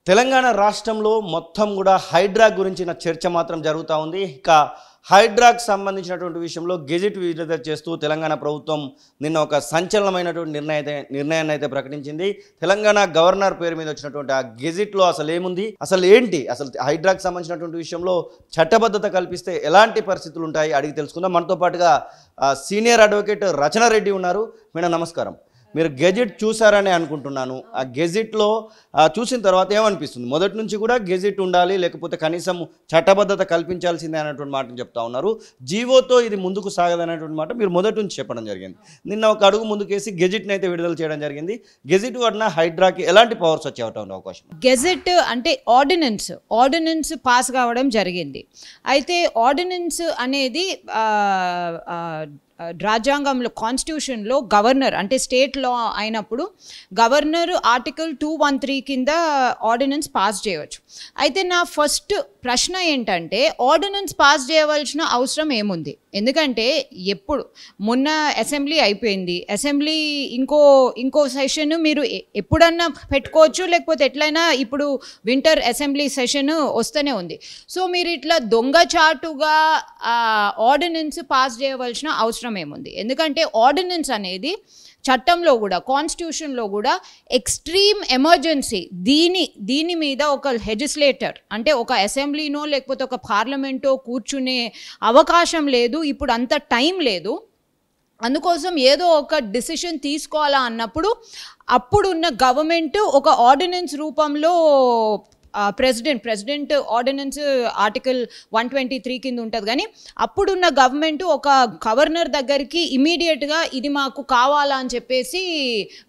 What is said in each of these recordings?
తెలంగాణ రాష్ట్రంలో మొత్తం కూడా హైడ్రా గురించిన చర్చ మాత్రం జరుగుతూ ఉంది. ఇక హైడ్రాకు సంబంధించినటువంటి విషయంలో గెజెట్ విడుదల చేస్తూ తెలంగాణ ప్రభుత్వం నిన్న ఒక సంచలనమైనటువంటి నిర్ణయాన్ని అయితే ప్రకటించింది. తెలంగాణ గవర్నర్ పేరు మీద వచ్చినటువంటి ఆ గెజెట్లో అసలు ఏముంది, అసలు ఏంటి, అసలు హైడ్రాకు సంబంధించినటువంటి విషయంలో చట్టబద్ధత కల్పిస్తే ఎలాంటి పరిస్థితులు ఉంటాయి అడిగి తెలుసుకుందాం. మనతో పాటుగా సీనియర్ అడ్వకేట్ రచన రెడ్డి ఉన్నారు. మేడం నమస్కారం. మీరు గెజెట్ చూసారని అనుకుంటున్నాను. ఆ గెజెట్లో చూసిన తర్వాత ఏమనిపిస్తుంది? మొదటి నుంచి కూడా గెజెట్ ఉండాలి, లేకపోతే కనీసం చట్టబద్ధత కల్పించాల్సిందే అనేటువంటి మాటను చెప్తా ఉన్నారు. జీవోతో ఇది ముందుకు సాగదనేటువంటి మాట మీరు మొదటి నుంచి చెప్పడం జరిగింది. నిన్న ఒక అడుగు ముందుకేసి గెజెట్ని అయితే విడుదల చేయడం జరిగింది. గెజెట్ వలన హైడ్రాకి ఎలాంటి పవర్స్ వచ్చే అవకాశం? గెజెట్ అంటే ఆర్డినెన్స్ పాస్ కావడం జరిగింది. అయితే ఆర్డినెన్స్ అనేది రాజ్యాంగంలో కాన్స్టిట్యూషన్లో గవర్నర్ అంటే స్టేట్ లా అయినప్పుడు గవర్నర్ ఆర్టికల్ 213 కింద ఆర్డినెన్స్ పాస్ చేయవచ్చు. అయితే నా ఫస్ట్ ప్రశ్న ఏంటంటే ఆర్డినెన్స్ పాస్ చేయవలసిన అవసరం ఏముంది? ఎందుకంటే ఎప్పుడు మొన్న అసెంబ్లీ అయిపోయింది, అసెంబ్లీ ఇంకో సెషన్ మీరు ఎప్పుడన్నా పెట్టుకోవచ్చు, లేకపోతే ఎట్లయినా ఇప్పుడు వింటర్ అసెంబ్లీ సెషన్ వస్తూనే ఉంది. సో మీరు ఇట్లా దొంగచాటుగా ఆర్డినెన్స్ పాస్ చేయవలసిన అవసరం ఏముంది? ఎందుకంటే ఆర్డినెన్స్ అనేది చట్టంలో కూడా కాన్స్టిట్యూషన్లో కూడా ఎక్స్ట్రీమ్ ఎమర్జెన్సీ, దీని మీద ఒక లెజిస్లేటర్ అంటే ఒక అసెంబ్లీనో లేకపోతే ఒక పార్లమెంటో కూర్చునే అవకాశం లేదు, ఇప్పుడు అంత టైం లేదు. అందుకోసం ఏదో ఒక డిసిషన్ తీసుకోవాలా అన్నప్పుడు అప్పుడున్న గవర్నమెంట్ ఒక ఆర్డినెన్స్ రూపంలో ప్రెసిడెంట్ ఆర్డినెన్స్ ఆర్టికల్ 123 కింద ఉంటుంది. కానీ అప్పుడున్న గవర్నమెంట్ ఒక గవర్నర్ దగ్గరికి ఇమీడియట్గా ఇది మాకు కావాలా అని చెప్పేసి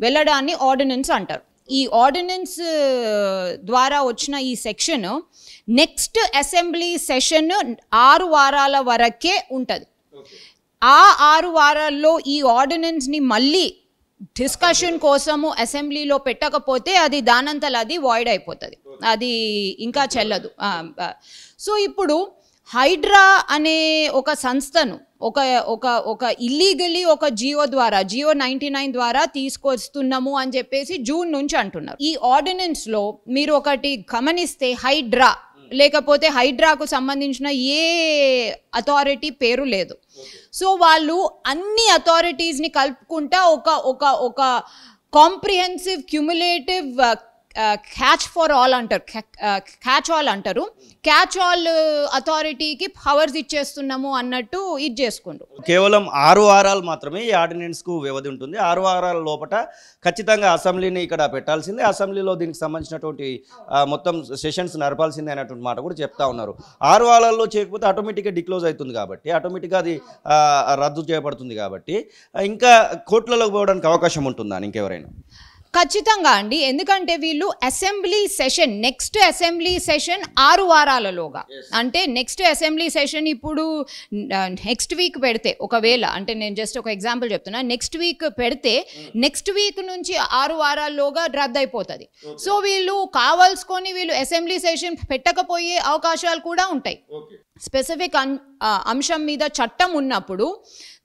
వెళ్ళడాన్ని ఆర్డినెన్స్ అంటారు. ఈ ఆర్డినెన్స్ ద్వారా వచ్చిన ఈ సెక్షన్ నెక్స్ట్ అసెంబ్లీ సెషన్ 6 వారాల వరకే ఉంటుంది. ఆ 6 వారాల్లో ఈ ఆర్డినెన్స్ని మళ్ళీ డిస్కషన్ కోసము అసెంబ్లీలో పెట్టకపోతే అది దానంతలా అది వాయిడ్ అయిపోతుంది, అది ఇంకా చెల్లదు. సో ఇప్పుడు హైడ్రా అనే ఒక సంస్థను ఒక ఇల్లీగలీ ఒక జియో 99 ద్వారా తీసుకొస్తున్నాము అని చెప్పేసి జూన్ నుంచి అంటున్నారు. ఈ ఆర్డినెన్స్లో మీరు ఒకటి గమనిస్తే హైడ్రా లేకపోతే హైడ్రాకు సంబంధించిన ఏ అథారిటీ పేరు లేదు. సో వాళ్ళు అన్ని అథారిటీస్ని కలుపుకుంటా ఒక comprehensive cumulative catch for all అంటారు, క్యాచ్ ఆల్ అథారిటీకి పవర్స్ ఇచ్చేస్తున్నాము అన్నట్టు ఇది చేసుకుంటారు. కేవలం 6 వారాలు మాత్రమే ఈ ఆర్డినెన్స్కు వ్యవధి ఉంటుంది. 6 వారాల లోపల ఖచ్చితంగా అసెంబ్లీని ఇక్కడ పెట్టాల్సిందే, అసెంబ్లీలో దీనికి సంబంధించినటువంటి మొత్తం సెషన్స్ నడపాల్సిందే అనేటువంటి మాట కూడా చెప్తా ఉన్నారు. 6 వారాల్లో చేయకపోతే ఆటోమేటిక్గా డిక్లోజ్ అవుతుంది కాబట్టి, ఆటోమేటిక్గా అది రద్దు చేయబడుతుంది కాబట్టి ఇంకా కోర్టులకు పోవడానికి అవకాశం ఉంటుందా ఇంకెవరైనా? ఖచ్చితంగా అండి, ఎందుకంటే వీళ్ళు నెక్స్ట్ అసెంబ్లీ సెషన్ 6 వారాలలోగా, అంటే నెక్స్ట్ అసెంబ్లీ సెషన్ ఇప్పుడు నెక్స్ట్ వీక్ పెడితే, ఒకవేళ అంటే నేను జస్ట్ ఒక ఎగ్జాంపుల్ చెప్తున్నా, నెక్స్ట్ వీక్ పెడితే నెక్స్ట్ వీక్ నుంచి 6 వారాల్లోగా రద్దు అయిపోతుంది. సో వీళ్ళు కావాల్సుకొని వీళ్ళు అసెంబ్లీ సెషన్ పెట్టకపోయే అవకాశాలు కూడా ఉంటాయి. స్పెసిఫిక్ అంశం మీద చట్టం ఉన్నప్పుడు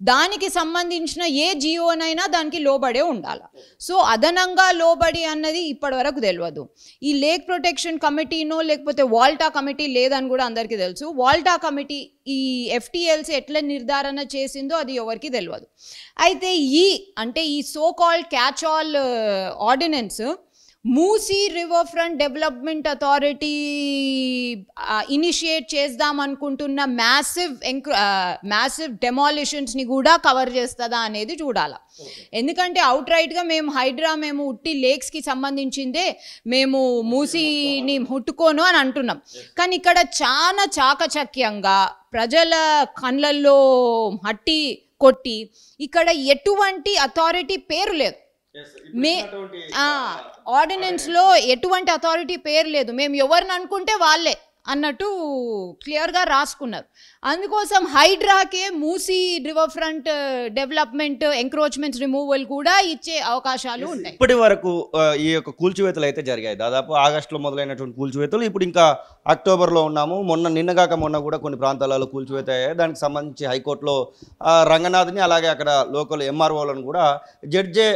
దానికి సంబంధించిన ఏ జియోనైనా దానికి లోబడే ఉండాలి. సో అదనంగా లోబడి అన్నది ఇప్పటి వరకు తెలియదు. ఈ లేక్ ప్రొటెక్షన్ కమిటీనో లేకపోతే వాల్టా కమిటీ లేదని కూడా అందరికీ తెలుసు. వాల్టా కమిటీ ఈ FTLC ఎట్లా నిర్ధారణ చేసిందో అది ఎవరికి తెలియదు. అయితే ఈ so called catch all ordinance Musi river front development authority initiate చేద్దాం అనుకుంటున్న మ్యాసివ్ డెమాలిషన్స్ని కూడా కవర్ చేస్తుందా అనేది చూడాలి. ఎందుకంటే అవుట్ రైట్గా మేము ఉట్టి లేక్స్కి సంబంధించిందే, మేము మూసీని ముట్టుకోను అని అంటున్నాం. కానీ ఇక్కడ చాలా చాకచక్యంగా ప్రజల కళ్ళల్లో మట్టి కొట్టి ఇక్కడ ఎటువంటి అథారిటీ పేరు లేదు, ఆర్డినెన్స్లో ఎటువంటి అథారిటీ పేరు లేదు, మేము ఎవరిని అనుకుంటే వాళ్ళే అన్నట్టు క్లియర్గా రాసుకున్నారు. అందుకోసం హైడ్రాకే Musi river front development encroachments removal కూడా ఇచ్చే అవకాశాలు ఉన్నాయి. ఇప్పటి వరకు ఈ యొక్క కూల్చివేతలు అయితే జరిగాయి. దాదాపు ఆగస్టులో మొదలైనటువంటి కూల్చివేతలు ఇప్పుడు ఇంకా అక్టోబర్లో ఉన్నాము. నిన్నగాక మొన్న కూడా కొన్ని ప్రాంతాలలో కూల్చివేత అయ్యాయి. దానికి సంబంధించి హైకోర్టులో రంగనాథ్ని అలాగే అక్కడ లోకల్ MROలను కూడా జడ్జే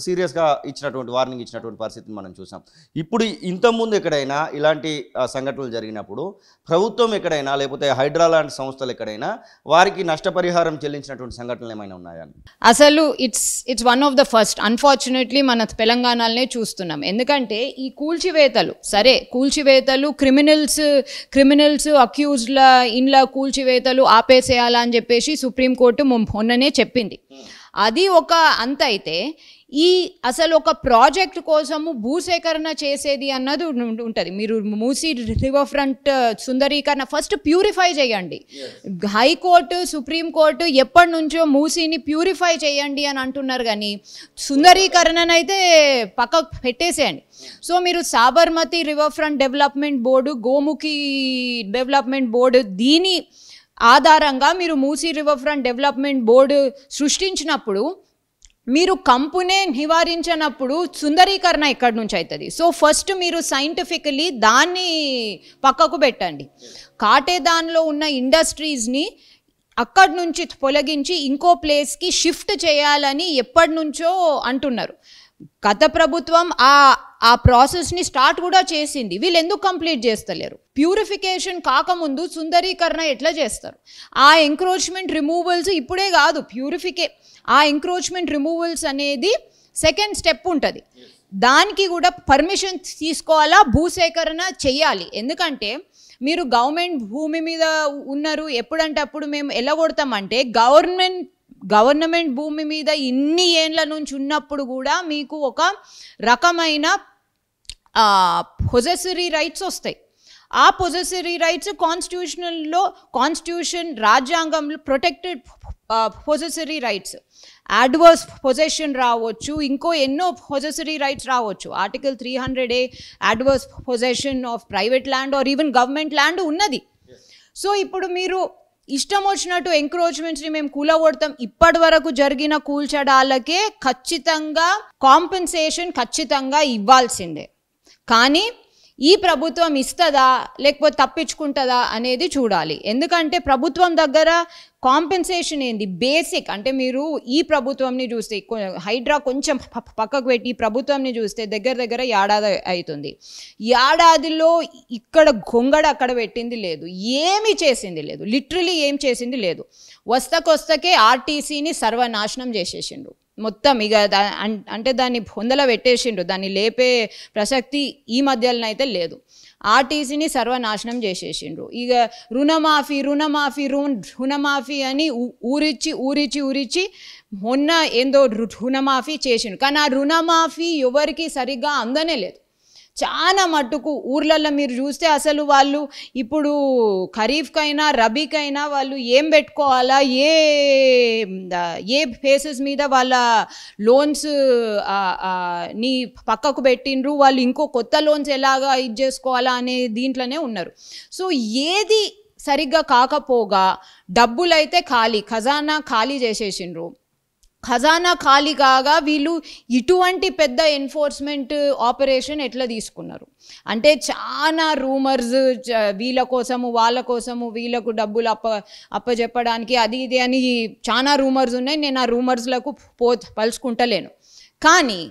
సీరియస్గా ఇచ్చినటువంటి వార్నింగ్ ఇచ్చినటువంటి పరిస్థితిని మనం చూసాం. ఇప్పుడు ఇంతకుముందు ఎక్కడైనా ఇలాంటి సంఘటనలు జరిగినప్పుడు ప్రభుత్వం ఎక్కడైనా లేకపోతే హైడ్రా లాంటి సంస్థలు ఎక్కడైనా వారికి నష్టపరిహారం చెల్లించినటువంటి సంఘటనలు ఏమైనా ఉన్నాయా? అసలు it's one of the first. Unfortunately మన తెలంగాణలోనే చూస్తున్నాం. ఎందుకంటే ఈ కూల్చివేతలు, సరే కూల్చివేతలు, క్రిమినల్స్ అక్యూజ్ల ఇండ్ల కూల్చివేతలు ఆపేసేయాలని చెప్పేసి సుప్రీంకోర్టు మొన్ననే చెప్పింది. అది ఒక అంత అయితే అసలు ఒక ప్రాజెక్ట్ కోసము భూసేకరణ చేసేది అన్నది ఉంటుంది. మీరు మూసీ రివర్ ఫ్రంట్ సుందరీకరణ ఫస్ట్ ప్యూరిఫై చేయండి. హైకోర్టు, సుప్రీంకోర్టు ఎప్పటి నుంచో మూసీని ప్యూరిఫై చేయండి అని అంటున్నారు, కానీ సుందరీకరణనైతే పక్కకు పెట్టేసేయండి. సో మీరు Sabarmati river front development board, Gomukhi development board, దీని ఆధారంగా మీరు Musi river front development board సృష్టించినప్పుడు మీరు కంపునే నివారించినప్పుడు సుందరీకరణ ఎక్కడి నుంచి అవుతుంది? సో ఫస్ట్ మీరు సైంటిఫికలీ దాన్ని పక్కకు పెట్టండి. కాటేదాన్లో ఉన్న ఇండస్ట్రీస్ని అక్కడి నుంచి తొలగించి ఇంకో ప్లేస్కి షిఫ్ట్ చేయాలని ఎప్పటి నుంచో అంటున్నారు. గత ప్రభుత్వం ఆ ప్రాసెస్ని స్టార్ట్ కూడా చేసింది. వీళ్ళు ఎందుకు కంప్లీట్ చేస్తలేరు? ప్యూరిఫికేషన్ కాకముందు సుందరీకరణ ఎట్లా చేస్తారు? ఆ ఎంక్రోచ్మెంట్ రిమూవల్స్ ఇప్పుడే కాదు, ఆ ఎంక్రోచ్మెంట్ రిమూవల్స్ అనేది సెకండ్ స్టెప్ ఉంటుంది. దానికి కూడా పర్మిషన్ తీసుకోవాలా, భూసేకరణ చెయ్యాలి. ఎందుకంటే మీరు గవర్నమెంట్ భూమి మీద ఉన్నారు, ఎప్పుడంటే అప్పుడు మేము ఎల్లగొడతామంటే గవర్నమెంట్ భూమి మీద ఇన్ని ఏండ్ల నుంచి ఉన్నప్పుడు కూడా మీకు ఒక రకమైన పొజెసరీ రైట్స్ వస్తాయి. ఆ పొజెసరీ రైట్స్ కాన్స్టిట్యూషన్ రాజ్యాంగంలో protected possessory rights, adverse possession రావచ్చు, ఇంకో ఎన్నో పొజెసరీ రైట్స్ రావచ్చు. Article 300A adverse possession of private land or even government land ఉన్నది. సో ఇప్పుడు మీరు ఇష్టం వచ్చినట్టు ఎంక్రోచ్మెంట్స్ని మేము కూలగొడతాం. ఇప్పటి వరకు జరిగిన కూల్చడాలకే ఖచ్చితంగా కాంపెన్సేషన్ ఖచ్చితంగా ఇవ్వాల్సిందే. కానీ ఈ ప్రభుత్వం ఇస్తుందా లేకపోతే తప్పించుకుంటుందా అనేది చూడాలి. ఎందుకంటే ప్రభుత్వం దగ్గర కాంపెన్సేషన్ ఏంది బేసిక్ అంటే, మీరు ఈ ప్రభుత్వంని చూస్తే హైడ్రా కొంచెం పక్కకు పెట్టి ఈ ప్రభుత్వంని చూస్తే దగ్గర ఏడాది అవుతుంది. ఏడాదిలో ఇక్కడ గొంగడ అక్కడ పెట్టింది లేదు, ఏమీ చేసింది లేదు, లిటరలీ ఏం చేసింది లేదు. వస్తకొస్తకే ఆర్టీసీని సర్వనాశనం చేసేసిండ్రు మొత్తం. ఇక అంటే దాన్ని బొందల పెట్టేసిండ్రు, దాన్ని లేపే ప్రసక్తి ఈ మధ్యలో అయితే లేదు. ఆర్టీసీని సర్వనాశనం చేసేసిండ్రు. ఇక రుణమాఫీ అని ఊరిచ్చి మొన్న ఏందో రుణమాఫీ చేసిండ్రు. కానీ ఆ రుణమాఫీ ఎవరికి సరిగ్గా అందనే లేదు. చాలా మట్టుకు ఊర్లలో మీరు చూస్తే అసలు వాళ్ళు ఇప్పుడు ఖరీఫ్కైనా రబీకైనా వాళ్ళు ఏం పెట్టుకోవాలా, ఏ బేసిస్ మీద వాళ్ళ లోన్స్ ని పక్కకు పెట్టిండ్రు, వాళ్ళు ఇంకో కొత్త లోన్స్ ఎలాగా ఇది చేసుకోవాలా అనే దీంట్లోనే ఉన్నారు. సో ఏది సరిగ్గా కాకపోగా డబ్బులైతే ఖజానా ఖాళీ చేసేసిండ్రు. ఖజానా ఖాళీ కాగా వీళ్ళు ఇటువంటి పెద్ద ఎన్ఫోర్స్మెంట్ ఆపరేషన్ ఎట్లా తీసుకున్నారు అంటే, చాలా రూమర్స్ వీళ్ళ కోసము వాళ్ళ కోసము వీళ్ళకు డబ్బులు అప్పచెప్పడానికి అది ఇది అని చాలా రూమర్స్ ఉన్నాయి. నేను ఆ రూమర్స్లకు పలుచుకుంటలేను. కానీ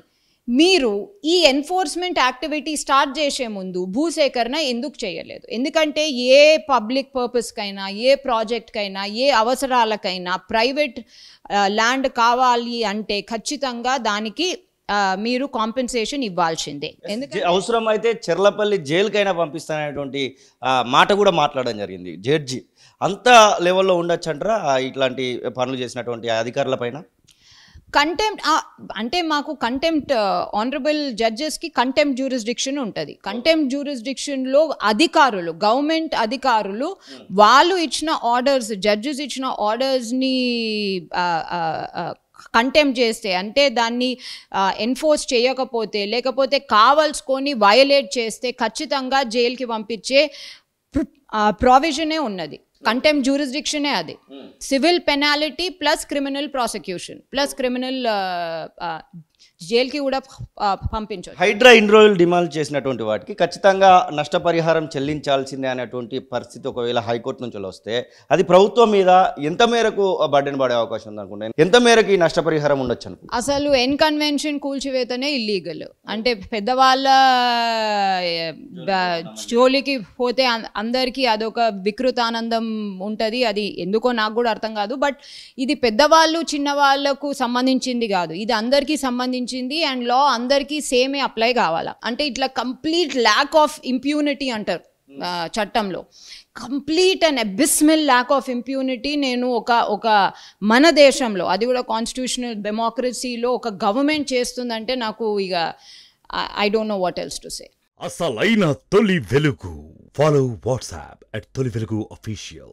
మీరు ఈ ఎన్ఫోర్స్మెంట్ యాక్టివిటీ స్టార్ట్ చేసే ముందు భూసేకరణ ఎందుకు చేయలేదు? ఎందుకంటే ఏ పబ్లిక్ పర్పస్కైనా, ఏ ప్రాజెక్ట్కైనా, ఏ అవసరాలకైనా ప్రైవేట్ ల్యాండ్ కావాలి అంటే ఖచ్చితంగా దానికి మీరు కాంపెన్సేషన్ ఇవ్వాల్సిందే. ఎందుకంటే అవసరం అయితే చెర్లపల్లి జైలుకైనా పంపిస్తాననేటువంటి మాట కూడా మాట్లాడడం జరిగింది జడ్జి. అంత లెవెల్లో ఉండొచ్చు అంటారా ఇట్లాంటి పనులు చేసినటువంటి అధికారుల పైన? కంటెంప్ట్ అంటే మాకు కంటెంప్ట్ ఆనరబుల్ జడ్జెస్కి కంటెంప్ట్ జ్యూరిస్డిక్షన్ ఉంటుంది. కంటెంప్ట్ జ్యూరిస్డిక్షన్లో అధికారులు, గవర్నమెంట్ అధికారులు వాళ్ళు ఇచ్చిన ఆర్డర్స్, జడ్జెస్ ఇచ్చిన ఆర్డర్స్ని కంటెంప్ట్ చేస్తే, అంటే దాన్ని ఎన్ఫోర్స్ చేయకపోతే, లేకపోతే కావాల్సుకొని వయలేట్ చేస్తే ఖచ్చితంగా జైలుకి పంపించే ప్రావిజనే ఉన్నది. కంటెంప్ట్ జ్యూరిస్డిక్షనే అది. Civil penalty plus criminal prosecution plus criminal జైలుకి కూడా పంపించవచ్చు. హైడ్రా ఇన్ని రోజులు డిమాండ్ చేసినటువంటి వాటికి ఖచ్చితంగా నష్టపరిహారం చెల్లించాల్సిందే అనేటువంటి పరిస్థితి ఒకవేళ హైకోర్టు నుంచి వస్తే అది ప్రభుత్వం మీద ఎంత మేరకు బర్డెన్ పడే అవకాశం ఉంది అనుకుంటే, ఎంత మేరకు ఈ నష్టపరిహారం ఉండొచ్చు అనుకుంటే? అసలు ఎన్ కన్వెన్షన్ కూల్చివేతనే ఇల్లీగల్. అంటే పెద్దవాళ్ళ జోలికి పోతే అందరికీ అదొక వికృతానందం ఉంటుంది. అది ఎందుకో నాకు కూడా అర్థం కాదు. బట్ ఇది పెద్దవాళ్ళు చిన్నవాళ్ళకు సంబంధించింది కాదు, ఇది అందరికీ సంబంధించింది. అండ్ లా అందరికీ సేమే అప్లై కావాలా. అంటే ఇట్లా కంప్లీట్ ల్యాక్ ఆఫ్ ఇంప్యూనిటీ అంటారు చట్టంలో. Complete and abysmal lack of impunity నేను ఒక మన దేశంలో, అది కూడా కాన్స్టిట్యూషనల్ డెమోక్రసీలో ఒక గవర్నమెంట్ చేస్తుందంటే నాకు ఇక I don't know what else to say. అసలైన తొలి వెలుగు. ఫాలో వాట్సాప్ @తొలి వెలుగు official.